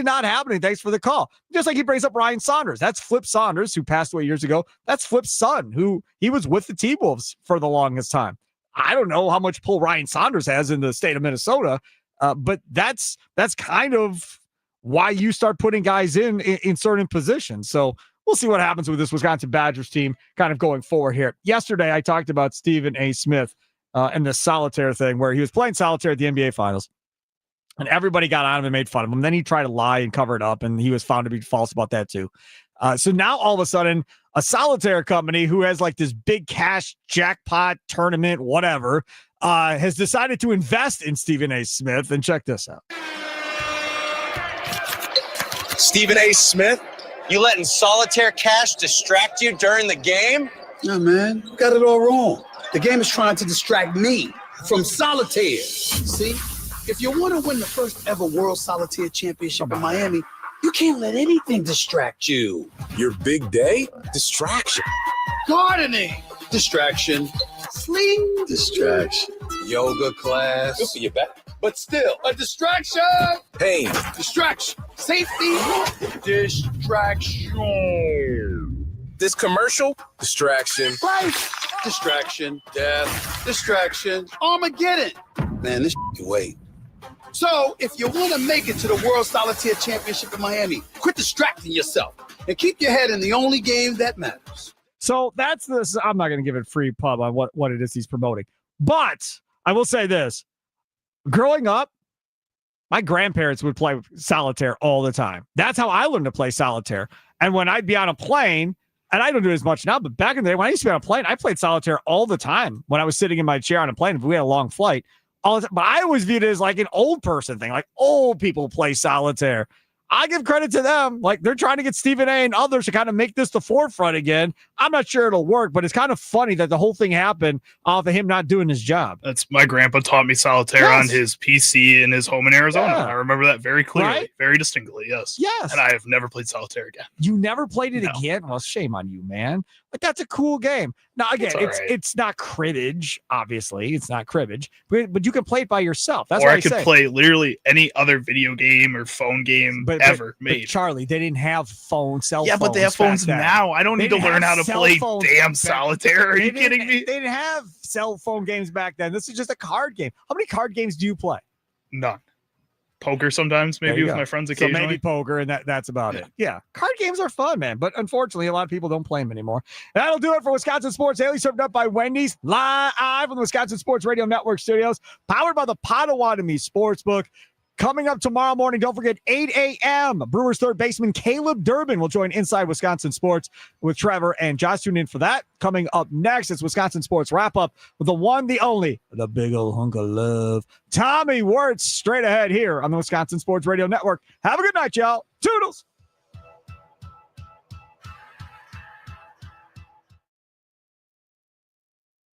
[SPEAKER 2] not happening. Thanks for the call. Just like he brings up Ryan Saunders. That's Flip Saunders, who passed away years ago. That's Flip's son, who he was with the T-Wolves for the longest time. I don't know how much pull Ryan Saunders has in the state of Minnesota, but that's kind of why you start putting guys in certain positions. So we'll see what happens with this Wisconsin Badgers team kind of going forward here. Yesterday, I talked about Stephen A. Smith and the solitaire thing where he was playing solitaire at the NBA Finals, and everybody got on him and made fun of him. Then he tried to lie and cover it up, and he was found to be false about that too. So now all of a sudden, a solitaire company who has like this big cash jackpot tournament, whatever, has decided to invest in Stephen A. Smith. And check this out.
[SPEAKER 9] Stephen A. Smith, you letting solitaire cash distract you during the game?
[SPEAKER 10] No, man, you got it all wrong. The game is trying to distract me from solitaire. See, if you want to win the first ever World Solitaire Championship in Miami, you can't let anything distract you.
[SPEAKER 9] Your big day? Distraction.
[SPEAKER 10] Gardening, distraction. Sling, distraction. Yoga class.
[SPEAKER 9] Good for you, bet.
[SPEAKER 10] But still, a distraction.
[SPEAKER 9] Pain.
[SPEAKER 10] Distraction. Safety. Distraction.
[SPEAKER 9] This commercial? Distraction.
[SPEAKER 10] Life. Distraction. Death. Distraction. Armageddon. Man, this can wait. So, if you want to make it to the World Solitaire Championship in Miami, quit distracting yourself and keep your head in the only game that matters.
[SPEAKER 2] So that's this. I'm not going to give it free pub on what it is he's promoting. But I will say this. Growing up, my grandparents would play solitaire all the time. That's how I learned to play solitaire. And when I'd be on a plane, and I don't do it as much now, but back in the day when I used to be on a plane, I played solitaire all the time when I was sitting in my chair on a plane. If we had a long flight, all the time. But I always viewed it as like an old person thing, like old people play solitaire. I give credit to them. Like they're trying to get Stephen A. and others to kind of make this the forefront again. I'm not sure it'll work, but it's kind of funny that the whole thing happened off of him not doing his job.
[SPEAKER 3] That's my grandpa taught me solitaire on his PC in his home in Arizona.
[SPEAKER 2] Yeah.
[SPEAKER 3] I remember that very clearly,
[SPEAKER 2] right?
[SPEAKER 3] Very distinctly. Yes.
[SPEAKER 2] Yes.
[SPEAKER 3] And I have never played solitaire again.
[SPEAKER 2] You never played it
[SPEAKER 3] No.
[SPEAKER 2] again? Well, shame on you, man. But that's a cool game. Now, again, it's not cribbage, obviously. It's not cribbage, but you can play it by yourself. That's what I
[SPEAKER 3] could
[SPEAKER 2] say.
[SPEAKER 3] play literally any other video game or phone game ever made.
[SPEAKER 2] But Charlie, they didn't have cell phones.
[SPEAKER 3] Yeah, but they have phones
[SPEAKER 2] back then.
[SPEAKER 3] now. I don't need to learn how to play damn solitaire. Are you kidding me?
[SPEAKER 2] They didn't have cell phone games back then. This is just a card game. How many card games do you play?
[SPEAKER 3] None. Poker sometimes, maybe with my friends occasionally.
[SPEAKER 2] So maybe poker, and that's about it. Yeah, card games are fun, man. But unfortunately, a lot of people don't play them anymore. And that'll do it for Wisconsin Sports Daily, served up by Wendy's, live from the Wisconsin Sports Radio Network studios, powered by the Potawatomi Sportsbook. Coming up tomorrow morning, don't forget, 8 a.m., Brewers third baseman Caleb Durbin will join Inside Wisconsin Sports with Trevor and Josh. Tune in for that. Coming up next, it's Wisconsin Sports Wrap-Up with the one, the only, the big old hunk of love, Tommy Wirtz, straight ahead here on the Wisconsin Sports Radio Network. Have a good night, y'all. Toodles.